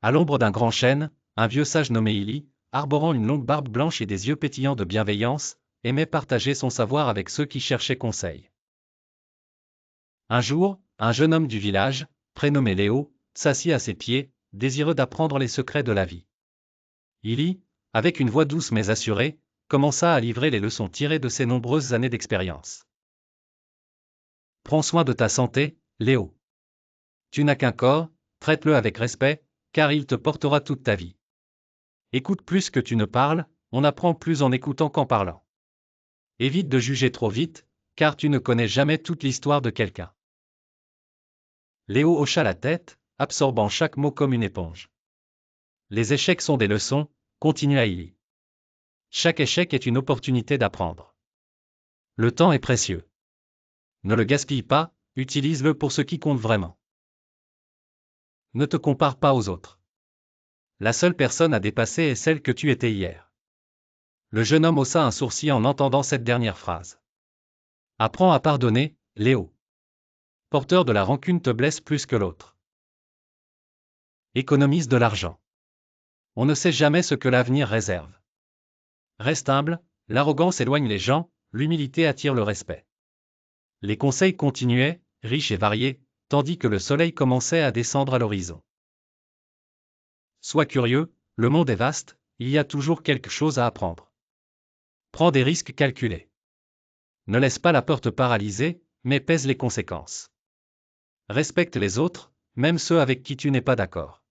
À l'ombre d'un grand chêne, un vieux sage nommé Ili, arborant une longue barbe blanche et des yeux pétillants de bienveillance, aimait partager son savoir avec ceux qui cherchaient conseil. Un jour, un jeune homme du village, prénommé Léo, s'assit à ses pieds, désireux d'apprendre les secrets de la vie. Ili, avec une voix douce mais assurée, commença à livrer les leçons tirées de ses nombreuses années d'expérience. Prends soin de ta santé, Léo. Tu n'as qu'un corps, traite-le avec respect, car il te portera toute ta vie. Écoute plus que tu ne parles, on apprend plus en écoutant qu'en parlant. Évite de juger trop vite, car tu ne connais jamais toute l'histoire de quelqu'un. Léo hocha la tête, absorbant chaque mot comme une éponge. Les échecs sont des leçons, continua Ili. Chaque échec est une opportunité d'apprendre. Le temps est précieux. Ne le gaspille pas, utilise-le pour ce qui compte vraiment. Ne te compare pas aux autres. La seule personne à dépasser est celle que tu étais hier. Le jeune homme haussa un sourcil en entendant cette dernière phrase. Apprends à pardonner, Léo. Porteur de la rancune te blesse plus que l'autre. Économise de l'argent. On ne sait jamais ce que l'avenir réserve. Reste humble, l'arrogance éloigne les gens, l'humilité attire le respect. Les conseils continuaient, riches et variés, tandis que le soleil commençait à descendre à l'horizon. Sois curieux, le monde est vaste, il y a toujours quelque chose à apprendre. Prends des risques calculés. Ne laisse pas la peur te paralyser, mais pèse les conséquences. Respecte les autres, même ceux avec qui tu n'es pas d'accord.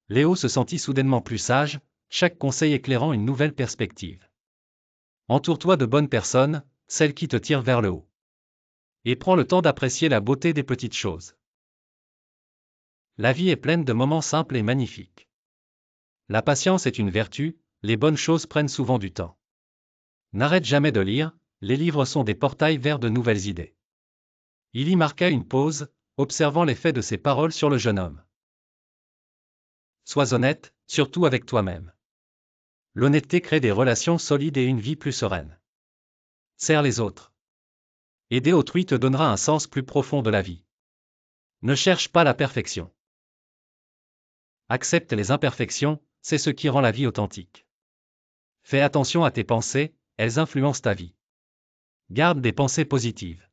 Léo se sentit soudainement plus sage, chaque conseil éclairant une nouvelle perspective. Entoure-toi de bonnes personnes, celles qui te tirent vers le haut. Et prends le temps d'apprécier la beauté des petites choses. La vie est pleine de moments simples et magnifiques. La patience est une vertu, les bonnes choses prennent souvent du temps. N'arrête jamais de lire, les livres sont des portails vers de nouvelles idées. Il y marqua une pause, observant l'effet de ses paroles sur le jeune homme. Sois honnête, surtout avec toi-même. L'honnêteté crée des relations solides et une vie plus sereine. Sers les autres. Aider autrui te donnera un sens plus profond de la vie. Ne cherche pas la perfection. Accepte les imperfections, c'est ce qui rend la vie authentique. Fais attention à tes pensées, elles influencent ta vie. Garde des pensées positives.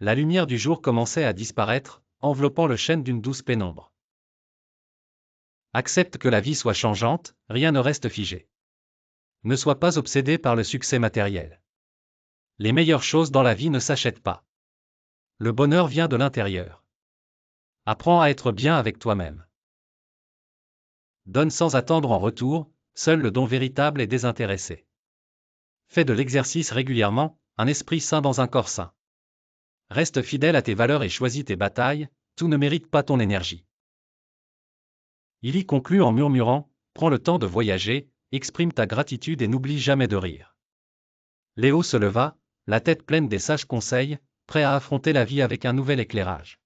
La lumière du jour commençait à disparaître, enveloppant le chêne d'une douce pénombre. Accepte que la vie soit changeante, rien ne reste figé. Ne sois pas obsédé par le succès matériel. Les meilleures choses dans la vie ne s'achètent pas. Le bonheur vient de l'intérieur. Apprends à être bien avec toi-même. Donne sans attendre en retour, seul le don véritable est désintéressé. Fais de l'exercice régulièrement, un esprit sain dans un corps sain. Reste fidèle à tes valeurs et choisis tes batailles, tout ne mérite pas ton énergie. Il y conclut en murmurant, prends le temps de voyager, exprime ta gratitude et n'oublie jamais de rire. Léo se leva, la tête pleine des sages conseils, prêt à affronter la vie avec un nouvel éclairage.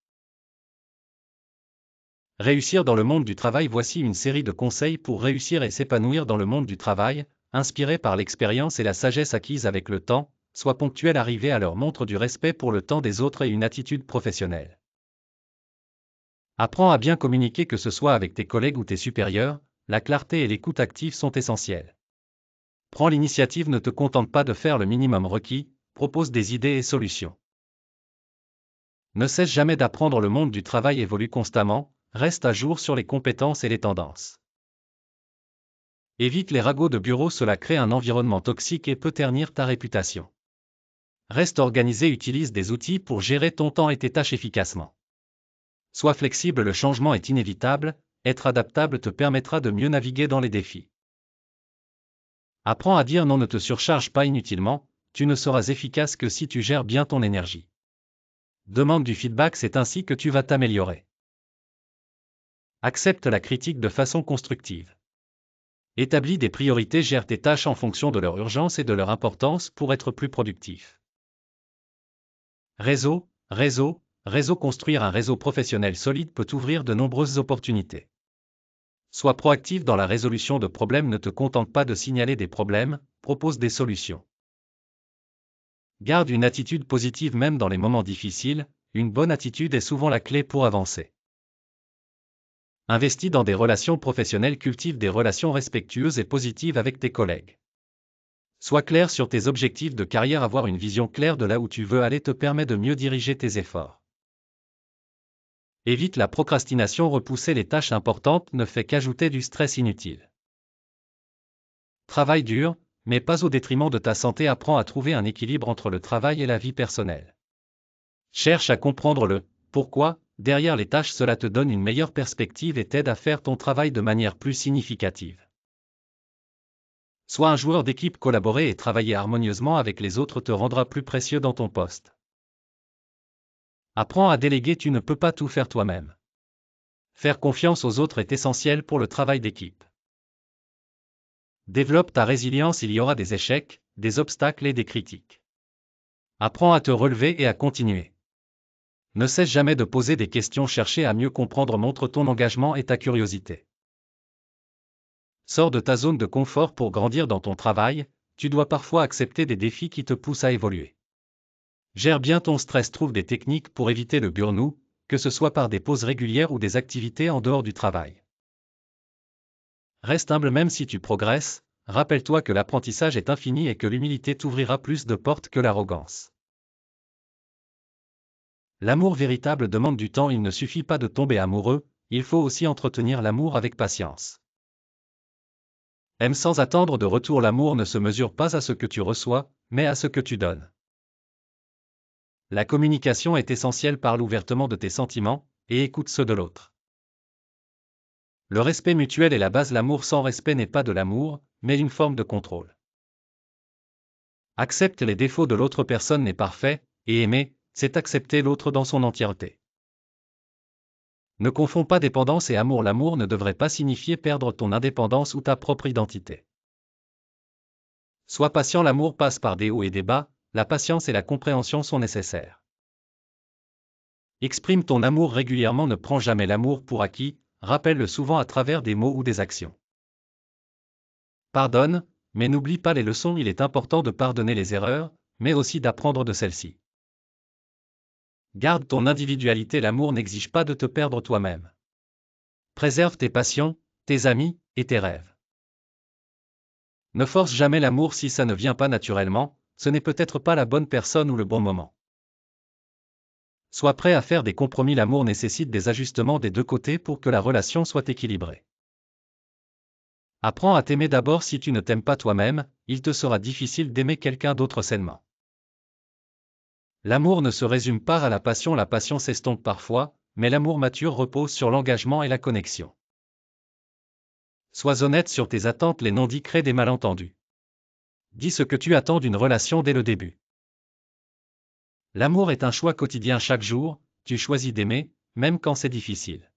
Réussir dans le monde du travail. Voici une série de conseils pour réussir et s'épanouir dans le monde du travail, inspirés par l'expérience et la sagesse acquise avec le temps. Sois ponctuel, arriver à l'heure, montre du respect pour le temps des autres et une attitude professionnelle. Apprends à bien communiquer, que ce soit avec tes collègues ou tes supérieurs, la clarté et l'écoute active sont essentielles. Prends l'initiative, ne te contente pas de faire le minimum requis, propose des idées et solutions. Ne cesse jamais d'apprendre, le monde du travail évolue constamment, reste à jour sur les compétences et les tendances. Évite les ragots de bureau, cela crée un environnement toxique et peut ternir ta réputation. Reste organisé, utilise des outils pour gérer ton temps et tes tâches efficacement. Sois flexible, le changement est inévitable, être adaptable te permettra de mieux naviguer dans les défis. Apprends à dire non, ne te surcharge pas inutilement, tu ne seras efficace que si tu gères bien ton énergie. Demande du feedback, c'est ainsi que tu vas t'améliorer. Accepte la critique de façon constructive. Établis des priorités, gère tes tâches en fonction de leur urgence et de leur importance pour être plus productif. Réseau. Construire un réseau professionnel solide peut ouvrir de nombreuses opportunités. Sois proactif dans la résolution de problèmes, ne te contente pas de signaler des problèmes, propose des solutions. Garde une attitude positive même dans les moments difficiles, une bonne attitude est souvent la clé pour avancer. Investis dans des relations professionnelles, cultive des relations respectueuses et positives avec tes collègues. Sois clair sur tes objectifs de carrière. Avoir une vision claire de là où tu veux aller te permet de mieux diriger tes efforts. Évite la procrastination. Repousser les tâches importantes ne fait qu'ajouter du stress inutile. Travaille dur, mais pas au détriment de ta santé. Apprends à trouver un équilibre entre le travail et la vie personnelle. Cherche à comprendre le pourquoi derrière les tâches. Cela te donne une meilleure perspective et t'aide à faire ton travail de manière plus significative. Sois un joueur d'équipe. Collaborer et travailler harmonieusement avec les autres te rendra plus précieux dans ton poste. Apprends à déléguer. Tu ne peux pas tout faire toi-même. Faire confiance aux autres est essentiel pour le travail d'équipe. Développe ta résilience. Il y aura des échecs, des obstacles et des critiques. Apprends à te relever et à continuer. Ne cesse jamais de poser des questions. Chercher à mieux comprendre montre ton engagement et ta curiosité. Sors de ta zone de confort pour grandir dans ton travail. Tu dois parfois accepter des défis qui te poussent à évoluer. Gère bien ton stress. Trouve des techniques pour éviter le burn-out, que ce soit par des pauses régulières ou des activités en dehors du travail. Reste humble. Même si tu progresses, rappelle-toi que l'apprentissage est infini et que l'humilité t'ouvrira plus de portes que l'arrogance. L'amour véritable demande du temps. Il ne suffit pas de tomber amoureux, il faut aussi entretenir l'amour avec patience. Aime sans attendre de retour. L'amour ne se mesure pas à ce que tu reçois, mais à ce que tu donnes. La communication est essentielle. Parle ouvertement de tes sentiments, et écoute ceux de l'autre. Le respect mutuel est la base. L'amour sans respect n'est pas de l'amour, mais une forme de contrôle. Accepte les défauts de l'autre. Personne n'est parfait, et aimer, c'est accepter l'autre dans son entièreté. Ne confonds pas dépendance et amour. L'amour ne devrait pas signifier perdre ton indépendance ou ta propre identité. Sois patient. L'amour passe par des hauts et des bas, la patience et la compréhension sont nécessaires. Exprime ton amour régulièrement. Ne prends jamais l'amour pour acquis, rappelle-le souvent à travers des mots ou des actions. Pardonne, mais n'oublie pas les leçons. Il est important de pardonner les erreurs, mais aussi d'apprendre de celles-ci. Garde ton individualité. L'amour n'exige pas de te perdre toi-même. Préserve tes passions, tes amis, et tes rêves. Ne force jamais l'amour si ça ne vient pas naturellement, ce n'est peut-être pas la bonne personne ou le bon moment. Sois prêt à faire des compromis. L'amour nécessite des ajustements des deux côtés pour que la relation soit équilibrée. Apprends à t'aimer d'abord. Si tu ne t'aimes pas toi-même, il te sera difficile d'aimer quelqu'un d'autre sainement. L'amour ne se résume pas à la passion s'estompe parfois, mais l'amour mature repose sur l'engagement et la connexion. Sois honnête sur tes attentes. Les non-dits créent des malentendus. Dis ce que tu attends d'une relation dès le début. L'amour est un choix quotidien. Chaque jour, tu choisis d'aimer, même quand c'est difficile.